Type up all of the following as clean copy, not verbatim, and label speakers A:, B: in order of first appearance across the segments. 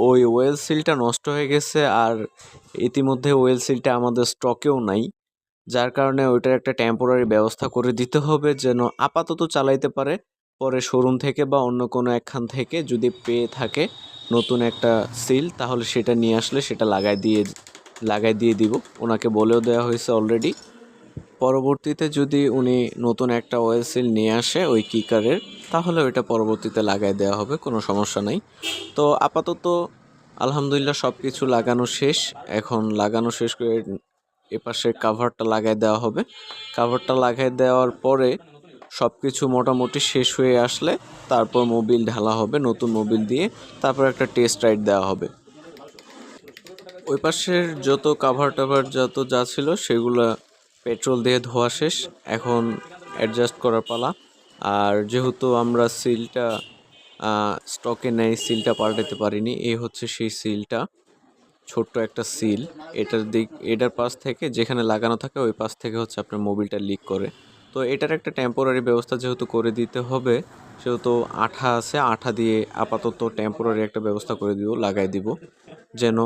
A: ওই ওয়েল সিলটা নষ্ট হয়ে গেছে, আর ইতিমধ্যে ওয়েল সিলটা আমাদের স্টকেও নাই, যার কারণে ওইটার একটা টেম্পোরারি ব্যবস্থা করে দিতে হবে যেন আপাতত চালাইতে পারে। পরে শোরুম থেকে বা অন্য কোনো একখান থেকে যদি পেয়ে থাকে নতুন একটা সিল, তাহলে সেটা নিয়ে আসলে সেটা লাগাই দিয়ে দিব। ওনাকে বলেও দেওয়া হয়েছে অলরেডি। পরবর্তীতে যদি উনি নতুন একটা ওয়েল সিল নিয়ে আসে ওই কিকারের, তাহলে ওইটা পরবর্তীতে লাগাই দেওয়া হবে, কোনো সমস্যা নাই। তো আপাতত আলহামদুলিল্লাহ সব কিছু লাগানো শেষ। এখন লাগানো শেষ করে এপাশে কাভারটা লাগাই দেওয়া হবে। কাভারটা লাগাই দেওয়ার পরে সব কিছু মোটামুটি শেষ হয়ে আসলে তারপর মোবিল ঢালা হবে নতুন মোবিল দিয়ে, তারপর একটা টেস্ট রাইড দেওয়া হবে। ওই পাশের যত কাভার টাভার যত যা ছিল সেগুলো পেট্রোল দিয়ে ধোয়া শেষ, এখন অ্যাডজাস্ট করার পালা। আর যেহেতু আমরা সিলটা স্টকে নেই, সিলটা পাল্টাতে পারিনি, এই হচ্ছে সেই সিলটা, ছোট্ট একটা সিল। এটার পাশ থেকে যেখানে লাগানো থাকে ওই পাশ থেকে হচ্ছে আপনার মোবিলটা লিক করে। তো এটার একটা টেম্পোরারি ব্যবস্থা যেহেতু করে দিতে হবে, সেহেতু আঠা আছে, আঠা দিয়ে আপাতত টেম্পোরারি একটা ব্যবস্থা করে লাগাই দিব, যেন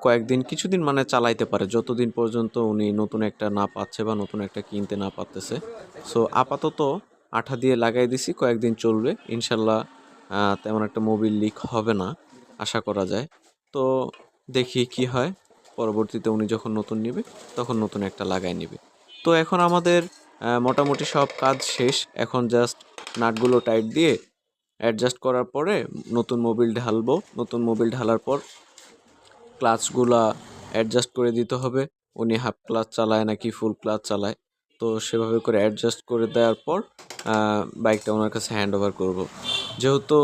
A: কয়েকদিন কিছুদিন মানে চালাইতে পারে, যতদিন পর্যন্ত উনি নতুন একটা না পাচ্ছে বা নতুন একটা কিনতে না পারতেছে। সো আপাতত আঠা দিয়ে লাগাই দিছি, কয়েকদিন চলবে ইনশাল্লাহ। তেমন একটা মোবিল লিক হবে না আশা করা যায়। তো দেখি কি হয়, পরবর্তীতে উনি যখন নতুন নেবে তখন নতুন একটা লাগাই নেবে। তো এখন আমাদের মোটামুটি সব কাজ শেষ, এখন জাস্ট নাটগুলো টাইট দিয়ে অ্যাডজাস্ট করার পরে নতুন মোবিল ঢালবো। নতুন মোবিল ঢালার পর ক্লাচগুলা অ্যাডজাস্ট করে দিতে হবে, উনি হাফ ক্লাচ চালায় নাকি ফুল ক্লাচ চালায়। তো সেভাবে করে অ্যাডজাস্ট করে দেওয়ার পর বাইকটা ওনার কাছে হ্যান্ড ওভার করবো। যেহেতু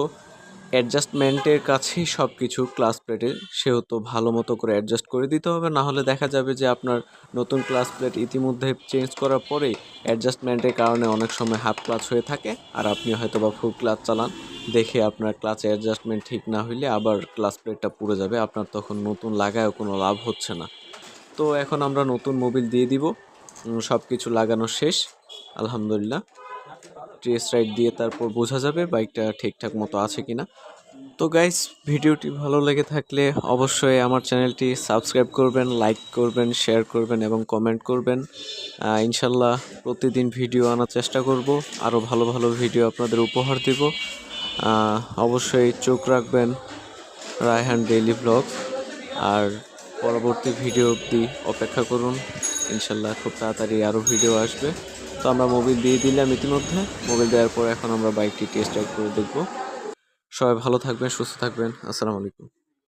A: অ্যাডজাস্টমেন্টের কাছেই সব কিছু ক্লাস প্লেটের, সেহেতু ভালো মতো করে অ্যাডজাস্ট করে দিতে হবে, না হলে দেখা যাবে যে আপনার নতুন ক্লাস প্লেট ইতিমধ্যে চেঞ্জ করার পরেই অ্যাডজাস্টমেন্টের কারণে অনেক সময় হাফ ক্লাচ হয়ে থাকে, আর আপনি হয়তো বা ফুল ক্লাচ চালান, দেখে আপনার ক্লাচে অ্যাডজাস্টমেন্ট ঠিক না হইলে আবার ক্লাস প্লেটটা পুড়ে যাবে, আপনার তখন নতুন লাগায়ও কোনো লাভ হচ্ছে না। তো এখন আমরা নতুন মোবিল দিয়ে দিব, সব কিছু লাগানো শেষ আলহামদুলিল্লাহ। টেস্ট রাইড দিয়ে তারপর বোঝা যাবে বাইকটা ঠিকঠাক মতো আছে কিনা। তো গাইস, ভিডিওটি ভালো লেগে থাকলে অবশ্যই আমার চ্যানেলটি সাবস্ক্রাইব করবেন, লাইক করবেন, শেয়ার করবেন এবং কমেন্ট করবেন। ইনশাল্লাহ প্রতিদিন ভিডিও আনার চেষ্টা করব, আরও ভালো ভালো ভিডিও আপনাদের উপহার দিব। অবশ্যই চোখ রাখবেন রায়হান ডেইলি ব্লগ, আর পরবর্তী ভিডিও অবধি অপেক্ষা করুন। ইনশাল্লাহ খুব তাড়াতাড়ি আরও ভিডিও আসবে। তো আমরা মোবিল দিয়ে দিলাম ইতিমধ্যে, মোবিল দেওয়ার পর এখন আমরা বাইকটি টেস্ট রাইড করে দেখব। সবাই ভালো থাকবেন, সুস্থ থাকবেন। আসসালামু আলাইকুম।